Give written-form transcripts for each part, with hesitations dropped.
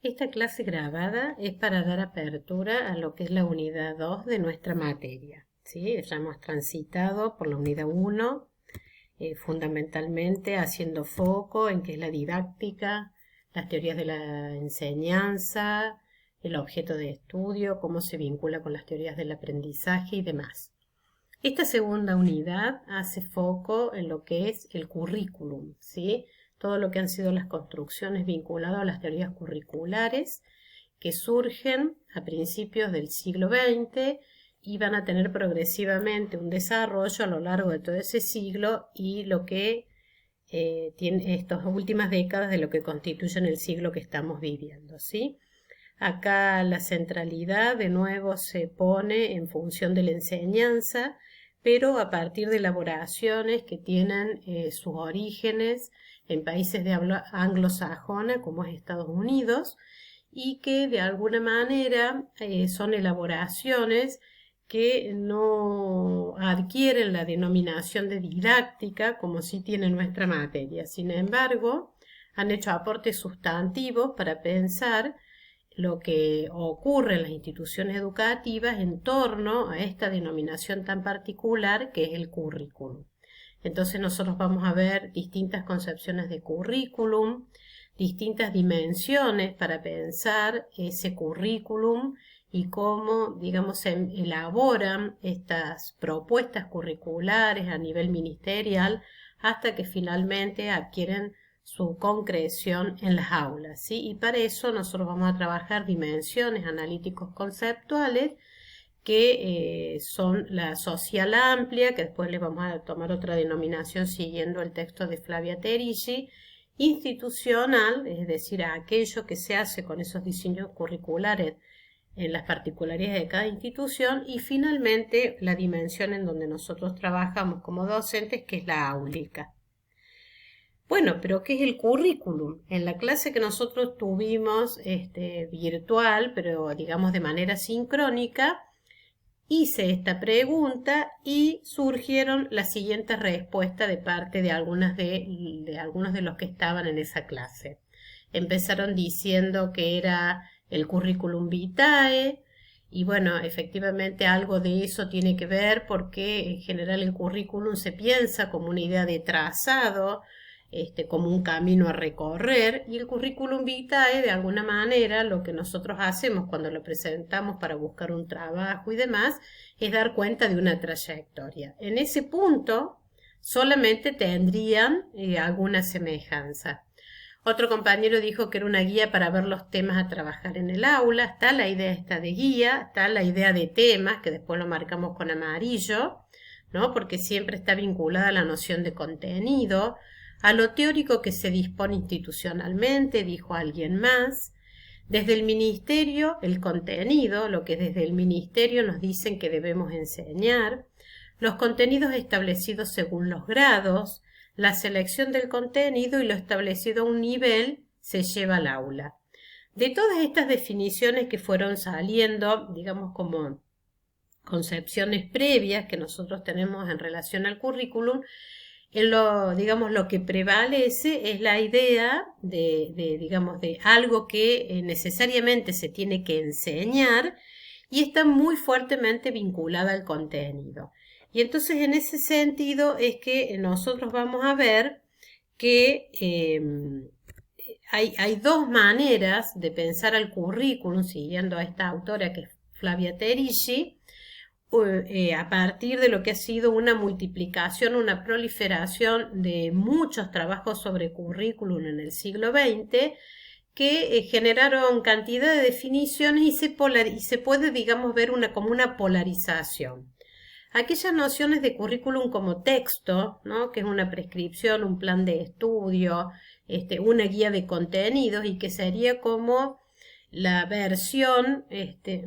Esta clase grabada es para dar apertura a lo que es la unidad 2 de nuestra materia, ¿sí? Ya hemos transitado por la unidad 1, fundamentalmente haciendo foco en qué es la didáctica, las teorías de la enseñanza, el objeto de estudio, cómo se vincula con las teorías del aprendizaje y demás. Esta segunda unidad hace foco en lo que es el currículum, ¿sí? Todo lo que han sido las construcciones vinculadas a las teorías curriculares que surgen a principios del siglo XX y van a tener progresivamente un desarrollo a lo largo de todo ese siglo y lo que tiene estas últimas décadas de lo que constituyen el siglo que estamos viviendo, ¿sí? Acá la centralidad de nuevo se pone en función de la enseñanza, pero a partir de elaboraciones que tienen sus orígenes en países de habla anglosajona como es Estados Unidos y que de alguna manera son elaboraciones que no adquieren la denominación de didáctica como sí tiene nuestra materia. Sin embargo, han hecho aportes sustantivos para pensar lo que ocurre en las instituciones educativas en torno a esta denominación tan particular que es el currículum. Entonces nosotros vamos a ver distintas concepciones de currículum, distintas dimensiones para pensar ese currículum y cómo, digamos, se elaboran estas propuestas curriculares a nivel ministerial hasta que finalmente adquieren su concreción en las aulas, ¿sí? Y para eso nosotros vamos a trabajar dimensiones analíticos conceptuales que son la social amplia, que después le vamos a tomar otra denominación siguiendo el texto de Flavia Terici, institucional, es decir, aquello que se hace con esos diseños curriculares en las particularidades de cada institución, y finalmente la dimensión en donde nosotros trabajamos como docentes, que es la áulica. Bueno, pero ¿qué es el currículum? En la clase que nosotros tuvimos virtual, pero digamos de manera sincrónica, hice esta pregunta y surgieron las siguientes respuestas de parte de algunos de los que estaban en esa clase. Empezaron diciendo que era el currículum vitae, y bueno, efectivamente algo de eso tiene que ver porque en general el currículum se piensa como una idea de trazado, como un camino a recorrer, y el currículum vitae de alguna manera lo que nosotros hacemos cuando lo presentamos para buscar un trabajo y demás es dar cuenta de una trayectoria. En ese punto solamente tendrían alguna semejanza. Otro compañero dijo que era una guía para ver los temas a trabajar en el aula. Está la idea esta de guía, está la idea de temas, que después lo marcamos con amarillo, ¿no? Porque siempre está vinculada a la noción de contenido, a lo teórico que se dispone institucionalmente, dijo alguien más. Desde el ministerio, el contenido, lo que desde el ministerio nos dicen que debemos enseñar, los contenidos establecidos según los grados, la selección del contenido y lo establecido a un nivel se lleva al aula. De todas estas definiciones que fueron saliendo, digamos como concepciones previas que nosotros tenemos en relación al currículum, digamos, lo que prevalece es la idea de algo que necesariamente se tiene que enseñar y está muy fuertemente vinculada al contenido. Y entonces en ese sentido es que nosotros vamos a ver que hay dos maneras de pensar al currículum, siguiendo a esta autora que es Flavia Terici, a partir de lo que ha sido una multiplicación, una proliferación de muchos trabajos sobre currículum en el siglo XX que generaron cantidad de definiciones y se puede, digamos, ver como una polarización. Aquellas nociones de currículum como texto, ¿no? Que es una prescripción, un plan de estudio, una guía de contenidos y que sería como la versión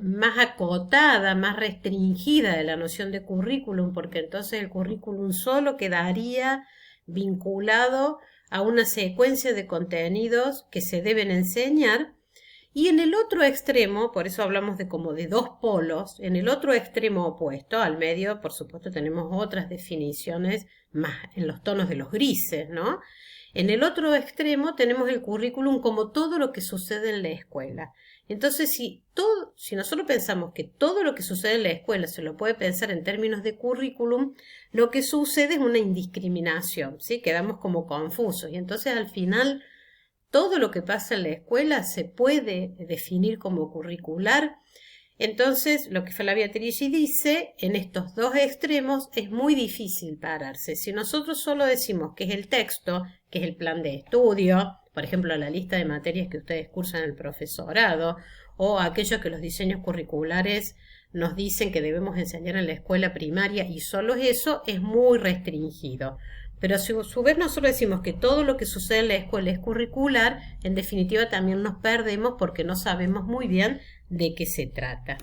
más acotada, más restringida de la noción de currículum, porque entonces el currículum solo quedaría vinculado a una secuencia de contenidos que se deben enseñar. Y en el otro extremo, por eso hablamos de como de dos polos, en el otro extremo opuesto, al medio, por supuesto, tenemos otras definiciones más en los tonos de los grises, ¿no? En el otro extremo tenemos el currículum como todo lo que sucede en la escuela. Entonces, si nosotros pensamos que todo lo que sucede en la escuela se lo puede pensar en términos de currículum, lo que sucede es una indiscriminación, ¿sí? Quedamos como confusos y entonces al final todo lo que pasa en la escuela se puede definir como curricular. Entonces, lo que Flavia Terici dice, en estos dos extremos es muy difícil pararse. Si nosotros solo decimos que es el texto, que es el plan de estudio, por ejemplo, la lista de materias que ustedes cursan en el profesorado, o aquello que los diseños curriculares nos dicen que debemos enseñar en la escuela primaria, y solo eso es muy restringido. Pero si a su vez nosotros decimos que todo lo que sucede en la escuela es curricular, en definitiva también nos perdemos porque no sabemos muy bien de qué se trata.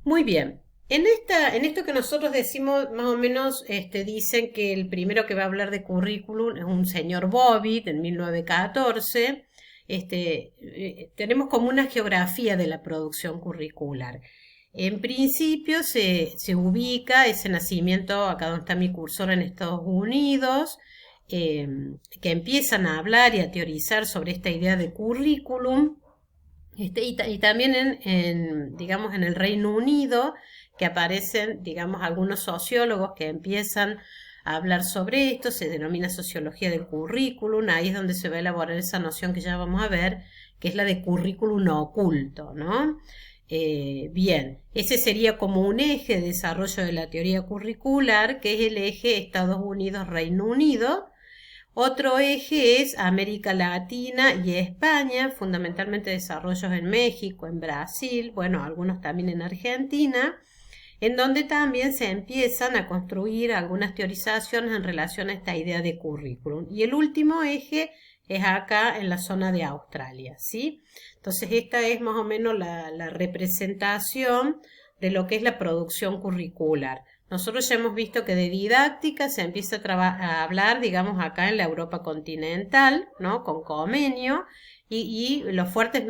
Muy bien. En esto que nosotros decimos, más o menos, dicen que el primero que va a hablar de currículum es un señor Bobbitt en 1914. Tenemos como una geografía de la producción curricular. En principio se ubica ese nacimiento, acá donde está mi cursor, en Estados Unidos, que empiezan a hablar y a teorizar sobre esta idea de currículum. Y también digamos, en el Reino Unido, que aparecen, digamos, algunos sociólogos que empiezan a hablar sobre esto, se denomina sociología del currículum, ahí es donde se va a elaborar esa noción que ya vamos a ver, que es la de currículum oculto, ¿no? Bien, ese sería como un eje de desarrollo de la teoría curricular, que es el eje Estados Unidos-Reino Unido. Otro eje es América Latina y España, fundamentalmente desarrollos en México, en Brasil, bueno, algunos también en Argentina, en donde también se empiezan a construir algunas teorizaciones en relación a esta idea de currículum. Y el último eje es acá en la zona de Australia, ¿sí? Entonces esta es más o menos la representación de lo que es la producción curricular. Nosotros ya hemos visto que de didáctica se empieza a hablar, digamos, acá en la Europa continental, ¿no? Con Comenius, y los fuertes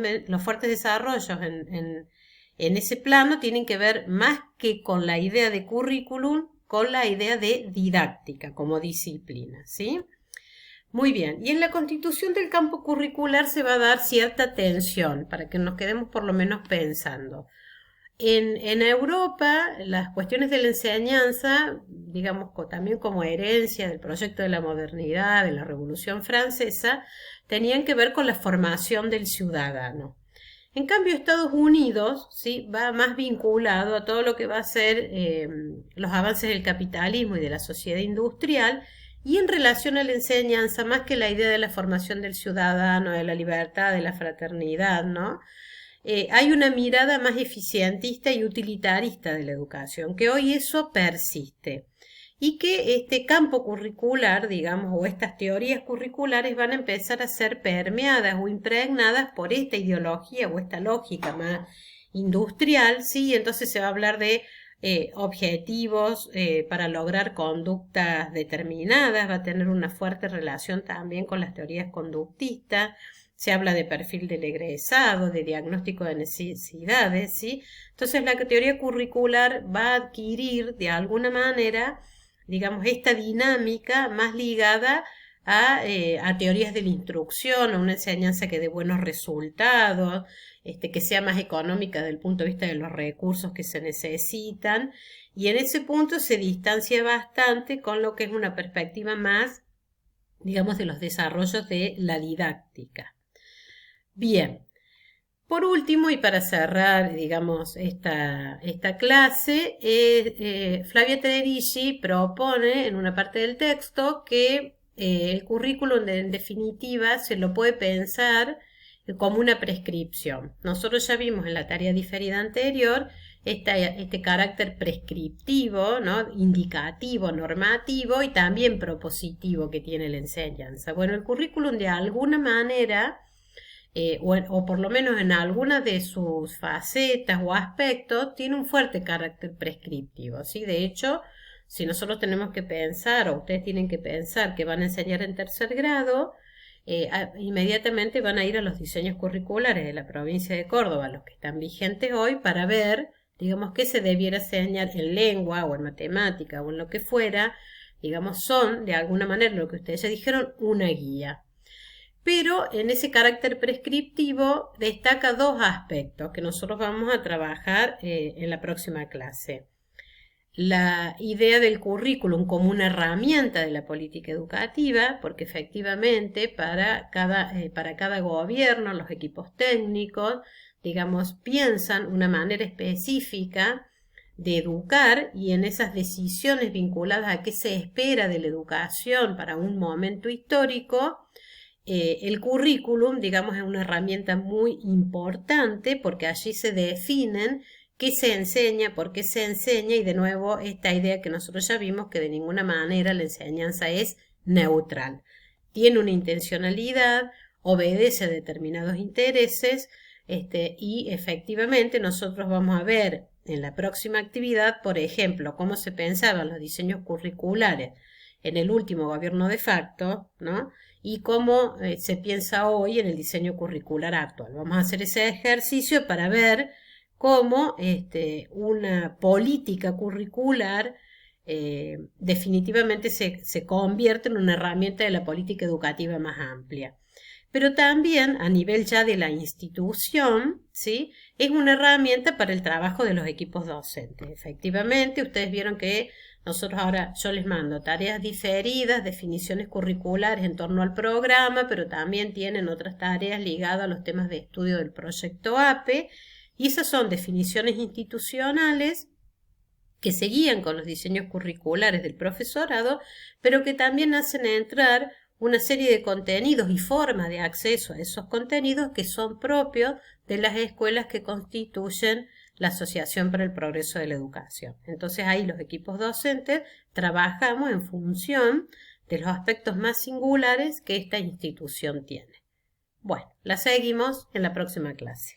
desarrollos en ese plano tienen que ver más que con la idea de currículum, con la idea de didáctica como disciplina, ¿sí? Muy bien, y en la constitución del campo curricular se va a dar cierta tensión para que nos quedemos por lo menos pensando. En Europa, las cuestiones de la enseñanza, digamos también como herencia del proyecto de la modernidad, de la Revolución Francesa, tenían que ver con la formación del ciudadano. En cambio, Estados Unidos, ¿sí?, va más vinculado a todo lo que va a ser los avances del capitalismo y de la sociedad industrial, y en relación a la enseñanza, más que la idea de la formación del ciudadano, de la libertad, de la fraternidad, ¿no? Hay una mirada más eficientista y utilitarista de la educación, que hoy eso persiste. Y que este campo curricular, digamos, o estas teorías curriculares van a empezar a ser permeadas o impregnadas por esta ideología o esta lógica más industrial, ¿sí? Entonces se va a hablar de objetivos para lograr conductas determinadas, va a tener una fuerte relación también con las teorías conductistas. Se habla de perfil del egresado, de diagnóstico de necesidades, ¿sí? Entonces la teoría curricular va a adquirir de alguna manera, digamos, esta dinámica más ligada a teorías de la instrucción, a una enseñanza que dé buenos resultados, que sea más económica desde el punto de vista de los recursos que se necesitan, y en ese punto se distancia bastante con lo que es una perspectiva más, digamos, de los desarrollos de la didáctica. Bien, por último, y para cerrar, digamos, esta clase, Flavia Terici propone en una parte del texto que el currículum en definitiva se lo puede pensar como una prescripción. Nosotros ya vimos en la tarea diferida anterior este carácter prescriptivo, ¿no?, indicativo, normativo y también propositivo que tiene la enseñanza. Bueno, el currículum de alguna manera o por lo menos en algunas de sus facetas o aspectos, tiene un fuerte carácter prescriptivo, ¿sí? De hecho, si nosotros tenemos que pensar, o ustedes tienen que pensar que van a enseñar en tercer grado, inmediatamente van a ir a los diseños curriculares de la provincia de Córdoba, los que están vigentes hoy, para ver, digamos, qué se debiera enseñar en lengua o en matemática o en lo que fuera, Digamos, son, de alguna manera, lo que ustedes ya dijeron, una guía. Pero en ese carácter prescriptivo destaca dos aspectos que nosotros vamos a trabajar en la próxima clase. La idea del currículum como una herramienta de la política educativa, porque efectivamente para cada gobierno, los equipos técnicos, digamos, piensan una manera específica de educar y en esas decisiones vinculadas a qué se espera de la educación para un momento histórico, el currículum, digamos, es una herramienta muy importante porque allí se definen qué se enseña, por qué se enseña y de nuevo esta idea que nosotros ya vimos que de ninguna manera la enseñanza es neutral. Tiene una intencionalidad, obedece a determinados intereses y efectivamente nosotros vamos a ver en la próxima actividad, por ejemplo, cómo se pensaban los diseños curriculares en el último gobierno de facto, ¿no? Y cómo se piensa hoy en el diseño curricular actual. Vamos a hacer ese ejercicio para ver cómo una política curricular definitivamente se convierte en una herramienta de la política educativa más amplia. Pero también a nivel ya de la institución, ¿sí? Es una herramienta para el trabajo de los equipos docentes. Efectivamente, ustedes vieron que nosotros ahora yo les mando tareas diferidas, definiciones curriculares en torno al programa, pero también tienen otras tareas ligadas a los temas de estudio del proyecto APE, y esas son definiciones institucionales que se guían con los diseños curriculares del profesorado, pero que también hacen entrar una serie de contenidos y formas de acceso a esos contenidos que son propios de las escuelas que constituyen la Asociación para el Progreso de la Educación. Entonces ahí los equipos docentes trabajamos en función de los aspectos más singulares que esta institución tiene. Bueno, la seguimos en la próxima clase.